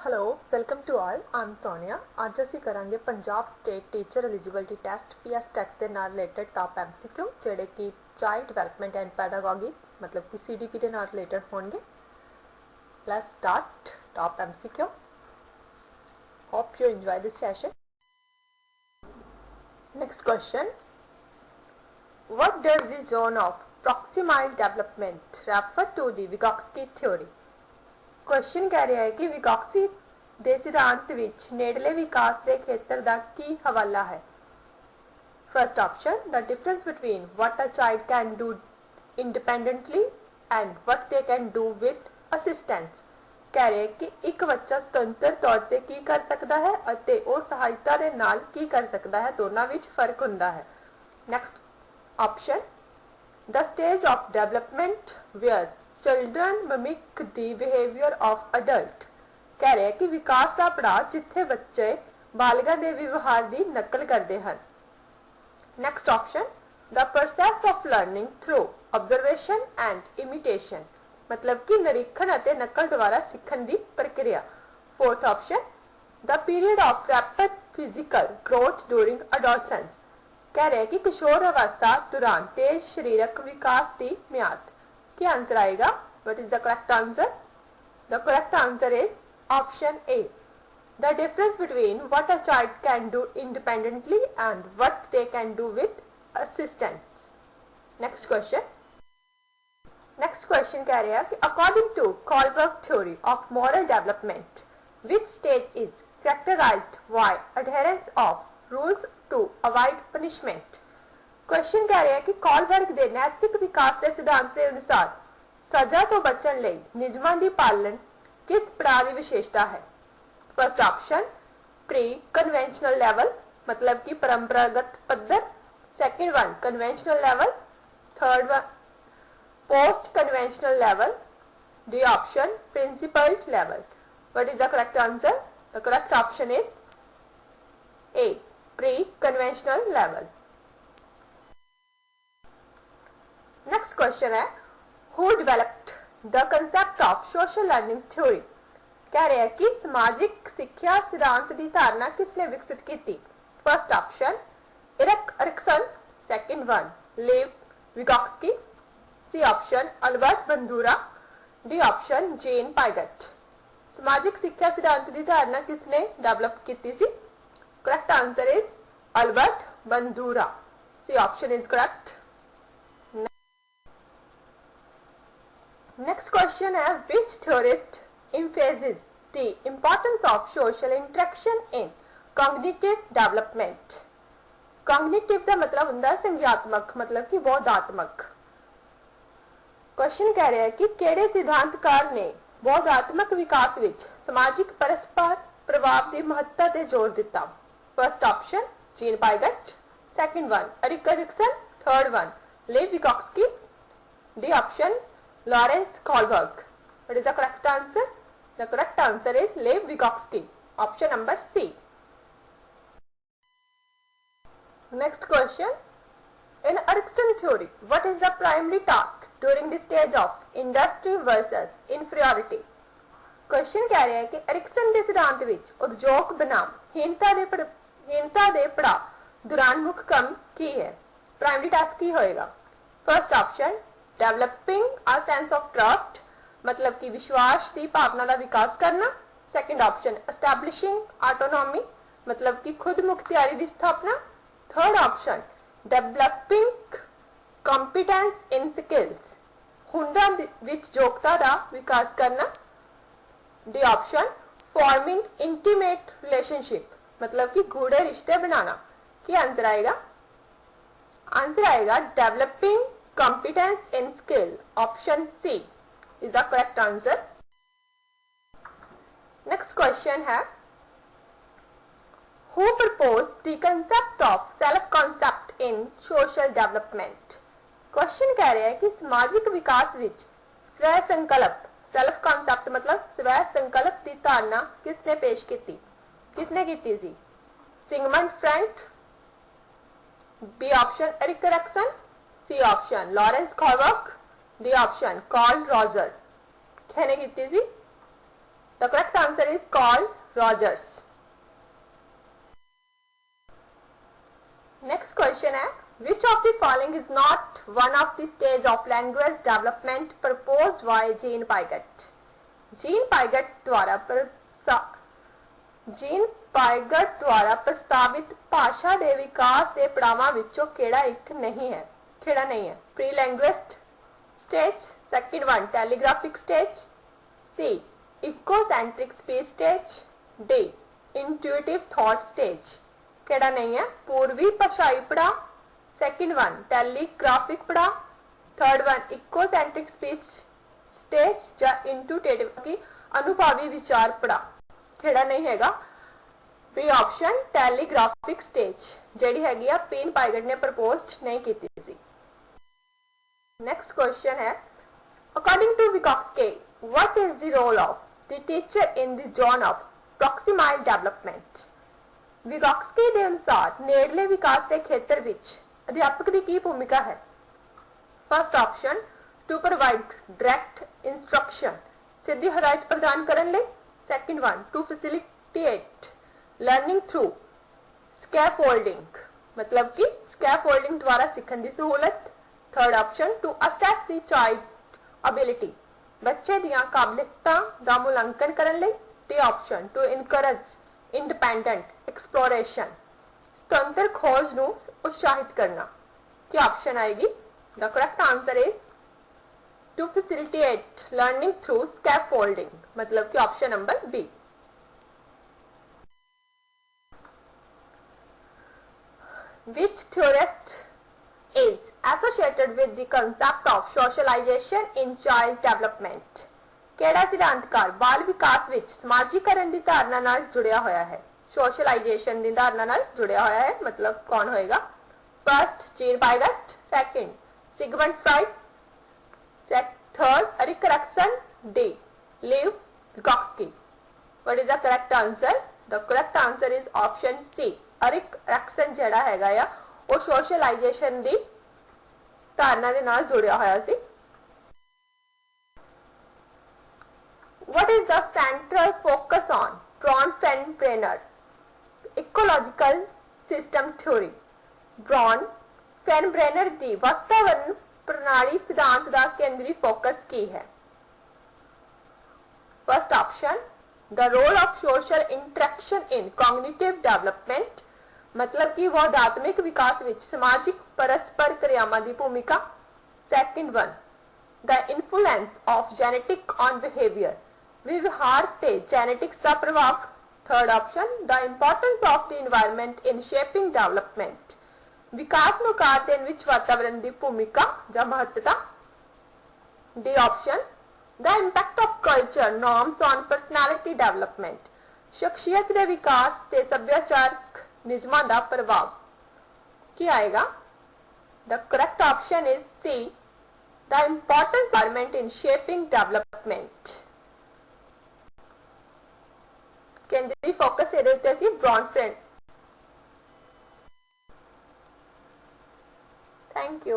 Hello, welcome to all. I'm Sonia. ਅੱਜ ਅਸੀਂ ਕਰਾਂਗੇ Punjab state teacher eligibility test PS TET ਦੇ ਨਾਲ ਰਿਲੇਟਡ ਟਾਪ ਐਮਸੀਕਿਊ ਜਿਹੜੇ ਕਿ ਚਾਈਲਡ ਡਿਵੈਲਪਮੈਂਟ ਐਂਡ ਪੈਡਾਗੋਗੀ ਮਤਲਬ ਕਿ ਸੀਡੀਪੀ ਦੇ ਨਾਲ ਰਿਲੇਟਡ ਹੋਣਗੇ। Let's start top MCQ. Hope you enjoy this session. Next question. What does the zone of proximal development refer to the Vygotsky theory? Question कह रहा है कि विगॉक्सी ਦੇ ਸਿਧਾਂਤ ਵਿੱਚ ਨੇੜਲੇ ਵਿਕਾਸ ਦੇ ਖੇਤਰ ਦਾ ਕੀ ਹਵਾਲਾ ਹੈ। First option the difference between what a child can do independently and what they can do with assistance ਕਹਿ ਰਿਹਾ ਹੈ ਕਿ ਇੱਕ ਬੱਚਾ ਸੁਤੰਤਰ ਤੌਰ ਤੇ ਕੀ ਕਰ ਸਕਦਾ ਹੈ ਅਤੇ ਉਹ ਸਹਾਇਤਾ ਦੇ ਨਾਲ ਕੀ ਕਰ ਸਕਦਾ ਹੈ, ਦੋਨਾਂ ਵਿੱਚ ਫਰਕ ਹੁੰਦਾ ਹੈ। Next option the stage of development where children mimic the behavior of adult कह रहे हैं कि विकास का पड़ाव जिथे बच्चे बालिगा के व्यवहार की नकल करते हैं। Next option the process of learning through observation and imitation मतलब कि निरीक्षण और नकल द्वारा सीखने की प्रक्रिया। Fourth option the period of rapid physical growth during adolescence कह रहे हैं कि किशोर अवस्था दौरान तेज शारीरिक विकास की म्याद। क्या आंसर आएगा? What is the correct answer? The correct answer is option A. The difference between what a child can do independently and what they can do with assistance. Next question. Next question कह रहा है कि according to Kohlberg theory of moral development, which stage is characterized by adherence of rules to avoid punishment? Question कह रहा है कि Kohlberg के नैतिक विकास के सिद्धांत के अनुसार सजा तो बचने ਲਈ ਨਿਯਮਾਂ ਦੀ ਪਾਲਣ किस पड़ाव की विशेषता है। First option pre conventional level मतलब कि परंपरागत पद्धर। Second one conventional level. Third one post conventional level. D option principled level. What is the correct answer? The correct option is A pre conventional level. Next question है who developed the concept of social learning theory कह रहे हैं कि सामाजिक शिक्षा सिद्धांत की धारणा किसने विकसित की थी। First option Erik Erikson. Second one Lev Vygotsky. C option Albert Bandura. D option Jean Piaget. सामाजिक शिक्षा सिद्धांत की धारणा किसने डेवलप की थी? Correct answer is Albert Bandura. C option is correct. Next question है which theorist emphasizes the importance of social interaction in cognitive development? Cognitive का मतलब होता है संज्ञात्मक मतलब कि बौद्धात्मक। क्वेश्चन कह रहा है कि केड़े सिद्धांतकार ने बौद्धात्मक विकास विच सामाजिक परस्पर प्रभाव की महत्ता ते जोर दिता। First option Jean Piaget. Second one Erik Erikson. Third one Lev Vygotsky. D option Lawrence Kohlberg. What is the correct answer? The correct answer is Lev Vygotsky. Option number C. Next question. In Erikson theory, what is the primary task during the stage of industry versus inferiority? Question कह रहा है कि Ericsson के सिद्धांत विच उद्योग बनाम हीनता दे पड़ाव दौरान मुख्य काम की है। प्राइमरी टास्क की होएगा। First option developing a sense of trust मतलब कि विश्वास की भावना का विकास करना। सेकंड ऑप्शन एस्टैब्लिशिंग ऑटोनॉमी मतलब कि खुद मुख्तियारी की स्थापना। Third option developing competence in skills हुनरां विच योग्यता का विकास करना। D option forming intimate relationship मतलब कि गूढ़े रिश्ते बनाना। क्या आंसर आएगा? आंसर आएगा developing competence in skill. Option C is the correct answer. Next question है who proposed the concept of self concept in social development? Question कह रहा है कि सामाजिक विकास विच स्व संकल्प सेल्फ कॉन्सेप्ट मतलब स्व संकल्प की धारणा किसने पेश की थी? किसने की थी? Sigmund Freud. B option Erik Erikson. C option Lawrence Kohlberg. D option Carl Roger. कहने की थी The correct answer is Carl Rogers. Next question है, which of the following is not one of the stage of language development proposed by Jean Piaget? Jean Piaget द्वारा प्रस्तावित भाषा के विकास के पड़ावां विचों केड़ा एक नहीं है? केड़ा नहीं है? Pre language stage, second one telegraphic stage, C egocentric speech stage, D intuitive thought stage. केड़ा नहीं है? पूर्वी भाषाई पड़ाव, सेकंड वन टेलीग्राफिक पड़ाव, third one egocentric speech stage या इंट्यूटिव की अनुभवी विचार पड़ाव। केड़ा नहीं हैगा? बी ऑप्शन टेलीग्राफिक स्टेज जेडी हैगी आ पीन पाइगट ने प्रपोज नहीं की थी। नेक्स्ट क्वेश्चन है, according to Vygotsky what is the role of the teacher in the zone of proximal development? Vygotsky के अनुसार नेड़ले विकास के खेत्र विच अध्यापक की की भूमिका है? First option to provide direct instruction, सीधी हिदायत प्रदान करने लिए। Second one to facilitate learning through scaffolding, मतलब कि स्कैफोल्डिंग द्वारा सीखने की सहूलत। Third option to assess the child ability, बच्चे दी काबलियतां दा मूल्यांकन करने लिए। D option to encourage independent exploration, स्वतंत्र खोज नूं उत्साहित करना। क्या ऑप्शन आएगी? The correct answer is to facilitate learning through scaffolding, मतलब कि option number B. Which theorist is associated with the concept of socialization in child development? केड़ा सिद्धांतकार बाल विकास विच समाजीकरण की धारणा नाल जुड़िया होया है? सोशलाइजेशन की धारणा नाल जुड़िया होया है, मतलब कौन होएगा? First Jean Piaget, second Sigmund Freud, third Erik Erikson, D Lev Vygotsky. What is the correct answer? The correct answer is option C Erik Erikson जेड़ा हैगा या वो सोशलाइजेशन दी धारणा दे नाल जुड़िया होया सी। What is the central focus on Bronfenbrenner ecological system theory? Bronfenbrenner दी वातावरण प्रणाली सिद्धांत का केंद्रीय फोकस की है? First option the role of social interaction in cognitive development, मतलब कि बौद्धात्मिक विकास विच सामाजिक परस्पर क्रियावां की भूमिका। Second one the influence of genetic on behaviour, व्यवहार ते जेनेटिक्स का प्रभाव। Third option the importance of the environment in shaping development, विकास ਨੂੰ ਕਾਰ ਦੇਣ ਵਿੱਚ ਵਾਤਾਵਰਣ ਦੀ ਭੂਮਿਕਾ ਜਾਂ ਮਹੱਤਤਾ। D option the impact of culture norms on personality development, शख्सियत के विकास ते सभ्याचारक नियमां दा प्रभाव। की आएगा? The correct option is see the importance environment in shaping development. केंद्रीय फोकस ਇਹਦੇ ਉੱਤੇ ਸੀ ब्रॉनफ्रेंड। Thank you.